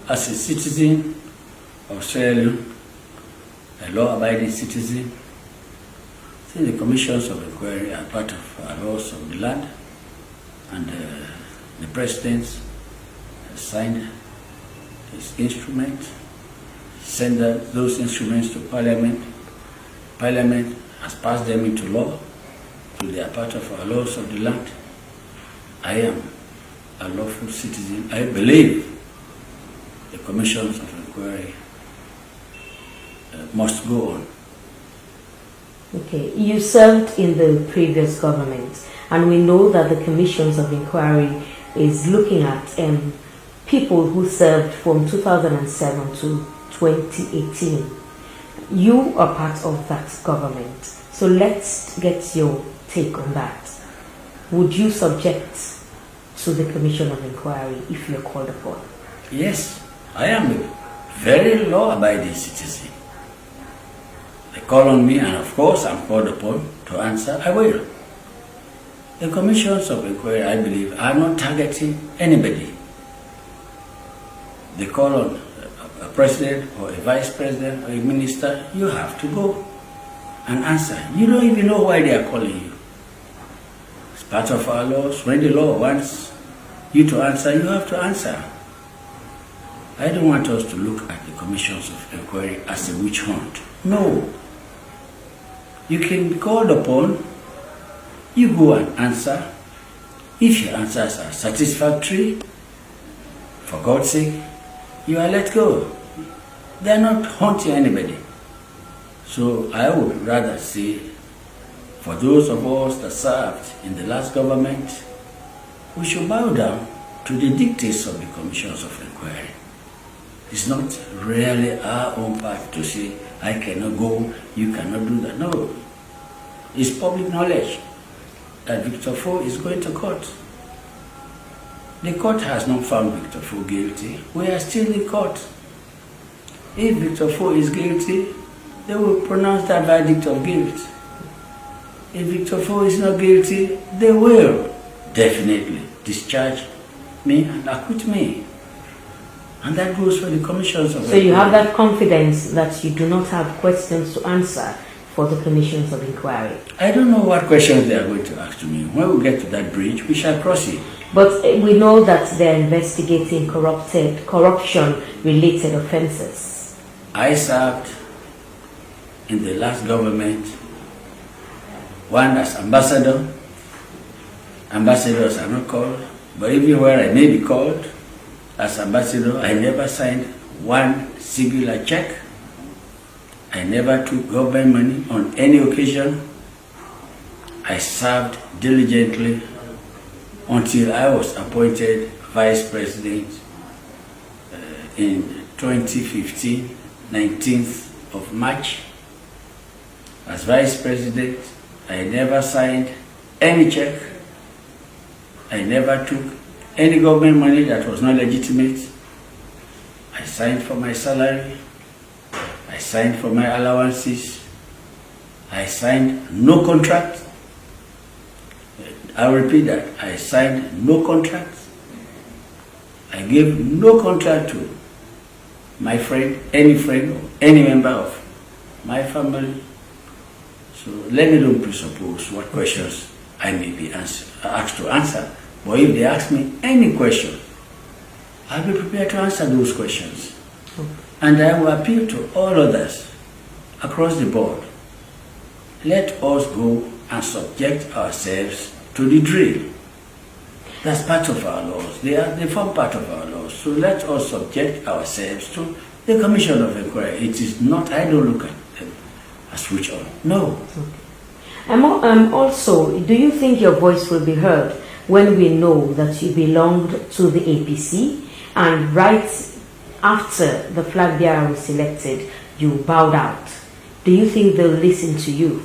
as a citizen of Sierra Leone, a law-abiding citizen, since the commissions of inquiry are part of our laws of the land, and the President has signed his instrument, sent those instruments to Parliament. Parliament has passed them into law, so they are part of our laws of the land. I am a lawful citizen. I believe the commissions of inquiry must go on. Okay, you served in the previous government, and we know that the commissions of inquiry is looking at people who served from 2007 to 2018. You are part of that government, so let's get your take on that. Would you subject to the commission of inquiry if you're called upon? Yes, I am a very law-abiding citizen. They call on me, and of course I'm called upon to answer. I will. The commissions of inquiry, I believe, are not targeting anybody. They call on a president or a vice president or a minister. You have to go and answer. You don't even know why they are calling you. It's part of our laws. When the law wants you to answer, you have to answer. I don't want us to look at the commissions of inquiry as a witch hunt. No. You can be called upon, you go and answer. If your answers are satisfactory, for God's sake, you are let go. They are not haunting anybody. So I would rather say, for those of us that served in the last government, we should bow down to the dictates of the commissions of inquiry. It's not really our own part to say, I cannot go, you cannot do that. No. It's public knowledge that Victor Foh is going to court. The court has not found Victor Foh guilty. We are still in court. If Victor Foh is guilty, they will pronounce that verdict of guilt. If Victor Foh is not guilty, they will definitely discharge me and acquit me. And that goes for the commissions of So you have that confidence that you do not have questions to answer for the commissions of inquiry? I don't know what questions they are going to ask to me. When we get to that bridge, we shall cross it. But we know that they're investigating corruption-related offences. I served in the last government, one as ambassador. Ambassadors are not called, but even where I may be called as ambassador, I never signed one singular check. I never took government money on any occasion. I served diligently until I was appointed vice president in 2015, 19th of March. As vice president, I never signed any check. I never took any government money that was not legitimate. I signed for my salary. I signed for my allowances. I signed no contract. I'll repeat that. I signed no contract. I gave no contract to my friend, or any member of my family. So let me don't presuppose what questions I may be asked to answer. But if they ask me any question, I'll be prepared to answer those questions. And I will appeal to all others across the board. Let us go and subject ourselves to the drill. That's part of our laws. They form part of our laws. So let us subject ourselves to the commission of inquiry. It is not, I don't look at them as switch on. No. Okay. Also, do you think your voice will be heard when we know that you belonged to the APC and right after the flag bearer was selected, you bowed out? Do you think they'll listen to you?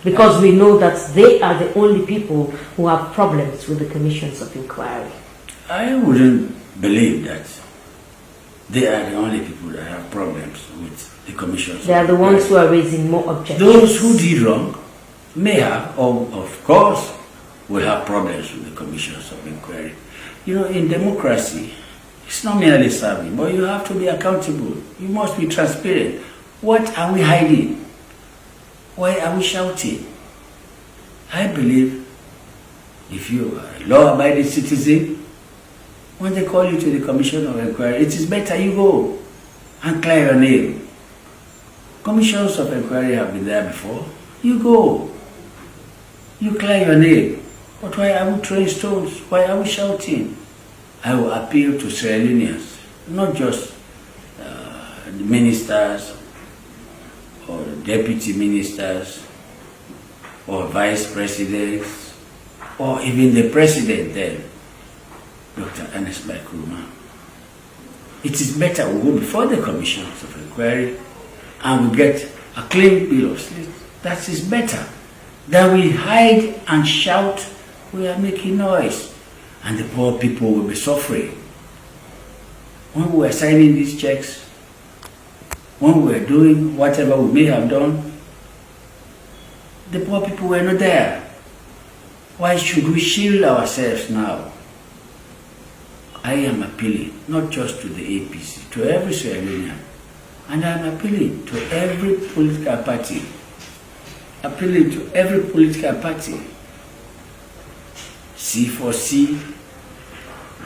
Because we know that they are the only people who have problems with the commissions of inquiry. I wouldn't believe that they are the only people that have problems with the commissions. They are the ones who are raising more objections. Those who did wrong may have, or of course, will have problems with the commissions of inquiry. You know, in democracy, It's not merely serving, but you have to be accountable. You must be transparent. What are we hiding? Why are we shouting? I believe if you are a law-abiding citizen, when they call you to the Commission of Inquiry, it is better you go and clear your name. Commissions of Inquiry have been there before. You go. You clear your name. But why are we throwing stones? Why are we shouting? I will appeal to Sierra Leoneans, not just the ministers or deputy ministers or vice presidents or even the president then, Dr. Ernest Bai Koroma. It is better we go before the commissions of inquiry and we get a clean bill of state. That is better than we hide and shout we are making noise and the poor people will be suffering. When we were signing these checks, when we were doing whatever we may have done, the poor people were not there. Why should we shield ourselves now? I am appealing not just to the APC, to every Sierra Leonean, and I am appealing to every political party. Appealing to every political party. C4C,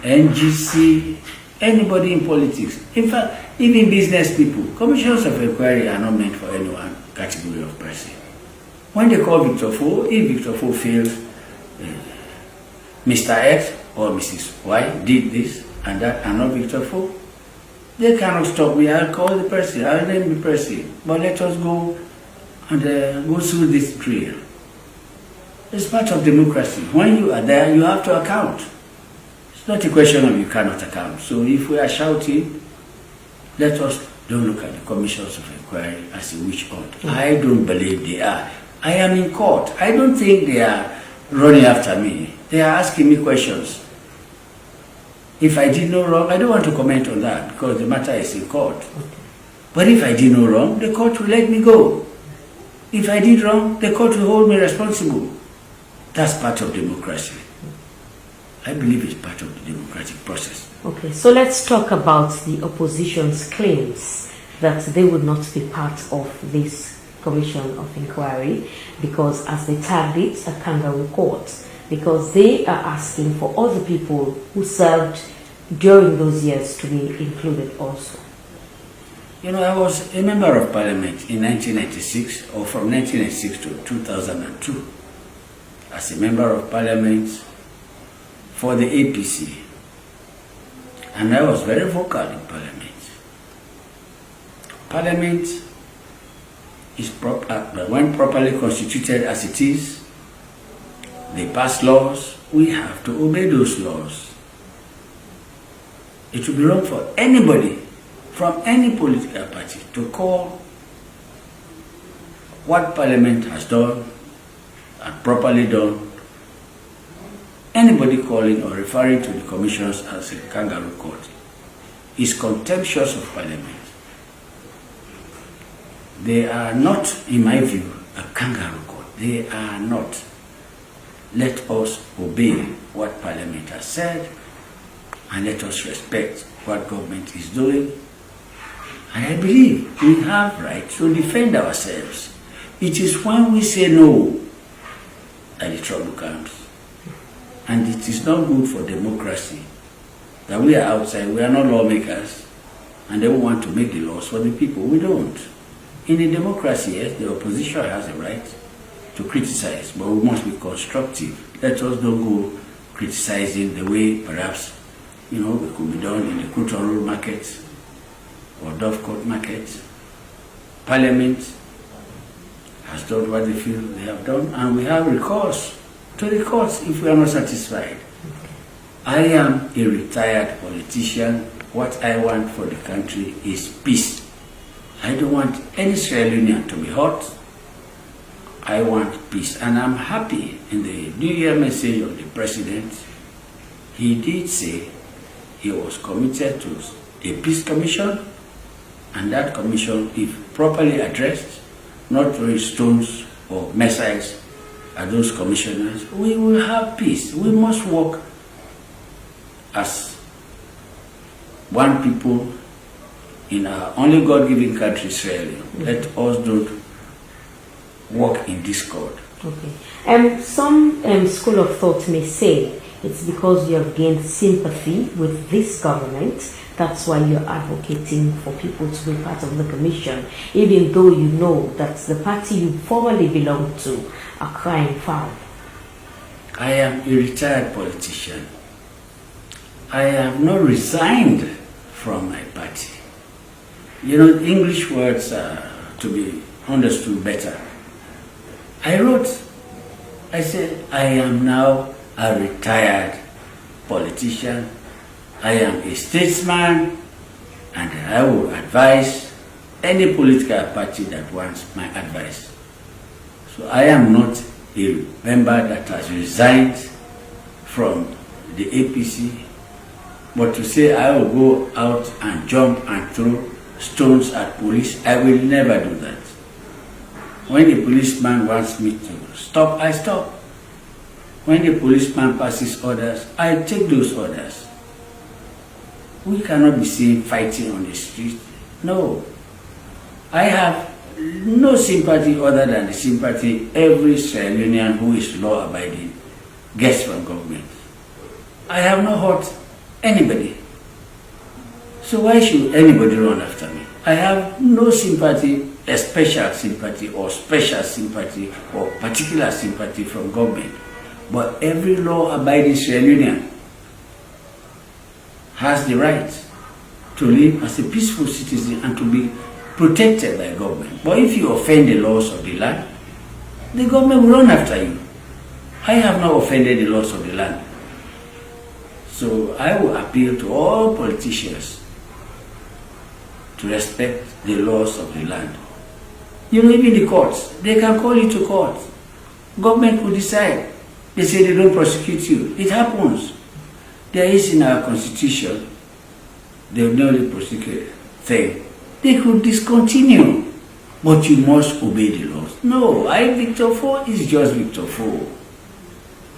NGC, anybody in politics. In fact, even business people. Commissions of inquiry are not meant for any one category of person. When they call Victor Fo, if Victor Fo feels Mr. X or Mrs. Y did this and that and not Victor Fo, they cannot stop me. I'll call the person, I'll name the person. But let us go and go through this drill. It's part of democracy. When you are there, you have to account. It's not a question of you cannot account. So if we are shouting, let us don't look at the commissions of inquiry as a witch hunt. I don't believe they are. I am in court. I don't think they are running after me. They are asking me questions. If I did no wrong, I don't want to comment on that because the matter is in court. But if I did no wrong, the court will let me go. If I did wrong, the court will hold me responsible. That's part of democracy. I believe it's part of the democratic process. Okay, so let's talk about the opposition's claims that they would not be part of this commission of inquiry because, as they tagged it, a kangaroo court, because they are asking for other people who served during those years to be included also. You know, I was a member of parliament in 1996 or from 1996 to 2002 as a member of parliament for the APC. And I was very vocal in parliament. Parliament is when properly constituted as it is, they pass laws, we have to obey those laws. It would be wrong for anybody from any political party to call what Parliament has done and properly done. Anybody calling or referring to the commissions as a kangaroo court is contemptuous of Parliament. They are not, in my view, a kangaroo court. They are not. Let us obey what Parliament has said and let us respect what government is doing. And I believe we have right to defend ourselves. It is when we say no that the trouble comes. And it is not good for democracy that we are outside, we are not lawmakers, and they want to make the laws for the people. We don't. In a democracy, yes, the opposition has a right to criticize, but we must be constructive. Let us don't go criticizing the way perhaps, it could be done in the Cruton Road market or Dovecourt market. Parliament has done what they feel they have done, and we have recourse to the courts if we are not satisfied. I am a retired politician. What I want for the country is peace. I don't want any Sierra Leonean to be hurt. I want peace, and I'm happy in the New Year message of the President. He did say he was committed to a peace commission, and that commission, if properly addressed, not throwing stones or missiles at those commissioners, we will have peace. We must work as one people in our only God-given country, Israel. Let us don't walk in discord. Okay. Some school of thought may say it's because you have gained sympathy with this government. That's why you're advocating for people to be part of the commission, even though you know that the party you formerly belonged to are crying foul. I am a retired politician. I have not resigned from my party. You know, English words are to be understood better. I said, I am now a retired politician. I am a statesman, and I will advise any political party that wants my advice. So I am not a member that has resigned from the APC, but to say I will go out and jump and throw stones at police, I will never do that. When the policeman wants me to stop, I stop. When the policeman passes orders, I take those orders. We cannot be seen fighting on the street. No. I have no sympathy other than the sympathy every Sierra Leonean who is law-abiding gets from government. I have not hurt anybody. So why should anybody run after me? I have no sympathy, a special sympathy or special sympathy or particular sympathy from government. But every law-abiding Sierra Leonean has the right to live as a peaceful citizen and to be protected by government. But if you offend the laws of the land, the government will run after you. I have not offended the laws of the land. So I will appeal to all politicians to respect the laws of the land. You know, even the courts, they can call you to court. Government will decide. They say they don't prosecute you. It happens. There is in our constitution, the only prosecute thing. They could discontinue, but you must obey the laws. No, Victor Fo is just Victor Fo.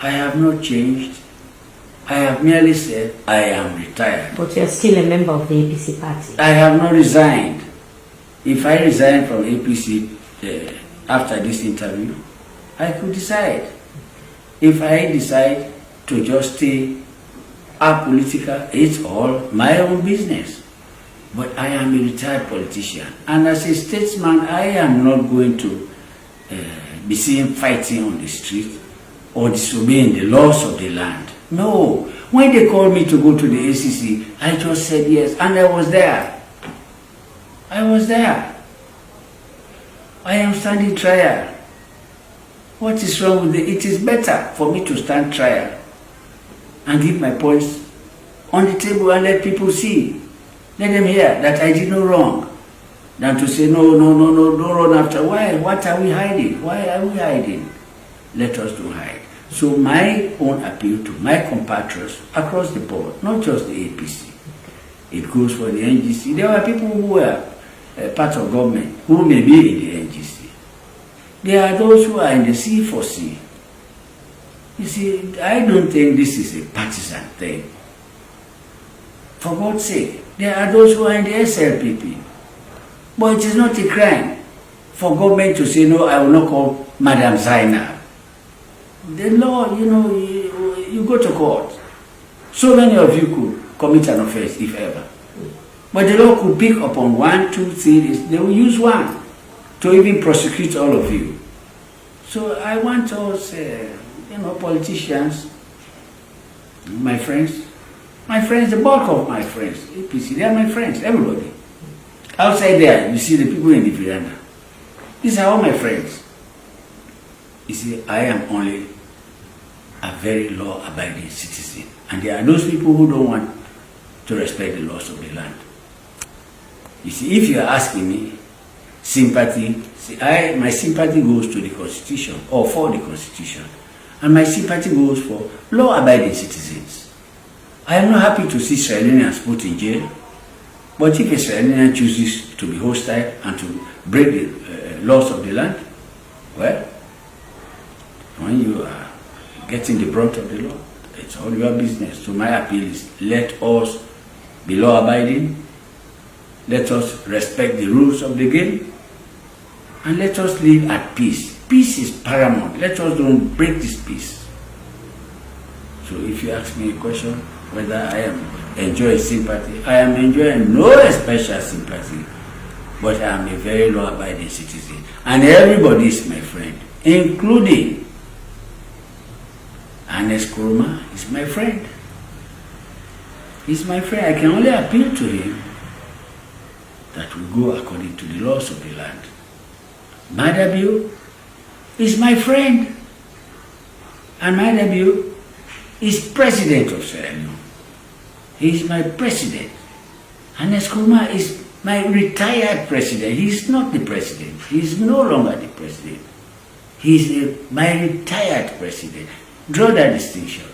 I have not changed. I have merely said I am retired. But you are still a member of the APC party. I have not resigned. If I resign from APC after this interview, I could decide. If I decide to just stay apolitical, it's all my own business. But I am a retired politician. And as a statesman, I am not going to be seen fighting on the street or disobeying the laws of the land. No. When they called me to go to the ACC, I just said yes, and I was there. I was there. I am standing trial. What is wrong with it? It is better for me to stand trial and give my points on the table and let people see. Let them hear that I did no wrong, than to say, no, don't run after. Why? What are we hiding? Why are we hiding? Let us don't hide. So my own appeal to my compatriots across the board, not just the APC. It goes for the NGC. There are people who were part of government who may be in the NGC. There are those who are in the C4C. You see, I don't think this is a partisan thing. For God's sake, there are those who are in the SLPP. But it is not a crime for government to say, no, I will not call Madam Zainab. The law, you know, you go to court. So many of you could commit an offense, if ever. But the law could pick upon 1, 2, 3, they will use one to even prosecute all of you. So I want us, politicians, my friends, the bulk of my friends, APC, they are my friends, everybody. Outside there, you see the people in the veranda. These are all my friends. You see, I am only a very law-abiding citizen. And there are those people who don't want to respect the laws of the land. You see, if you are asking me sympathy, my sympathy goes to the Constitution or for the Constitution. And my sympathy goes for law-abiding citizens. I am not happy to see Sierra Leoneans put in jail. But if a Sierra Leonean chooses to be hostile and to break the laws of the land, well, when you are getting the brunt of the law, it's all your business. So my appeal is, let us be law-abiding. Let us respect the rules of the game. And let us live at peace. Peace is paramount. Let us don't break this peace. So if you ask me a question, whether I am enjoying sympathy, I am enjoying no special sympathy, but I am a very law-abiding citizen. And everybody is my friend, including Ernest Koroma is my friend. He's my friend. I can only appeal to him that we go according to the laws of the land. Madabiu is my friend, and Madabiu is president of Sierra Leone. He is my president. Ernest Koroma is my retired president. He is not the president. He is no longer the president. He is my retired president. Draw that distinction.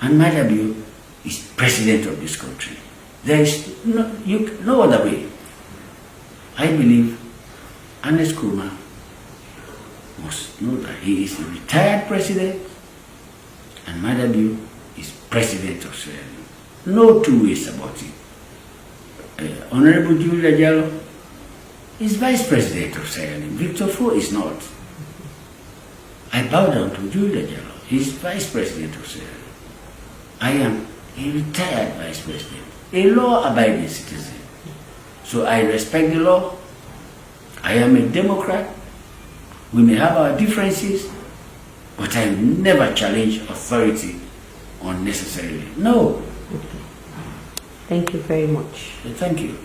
And Madabiu is president of this country. There is no other way. I believe Ernest Koroma must know that he is a retired president and Madabiu is president of Sierra Leone. No two ways about it. Honorable Julia Jallo is vice president of Sierra Leone. Victor Fo is not. I bow down to Julia Jallo. He is vice president of Sierra Leone. I am a retired vice president, a law-abiding citizen. So I respect the law. I am a Democrat. We may have our differences, but I never challenge authority unnecessarily. No. Okay. Thank you very much. Thank you.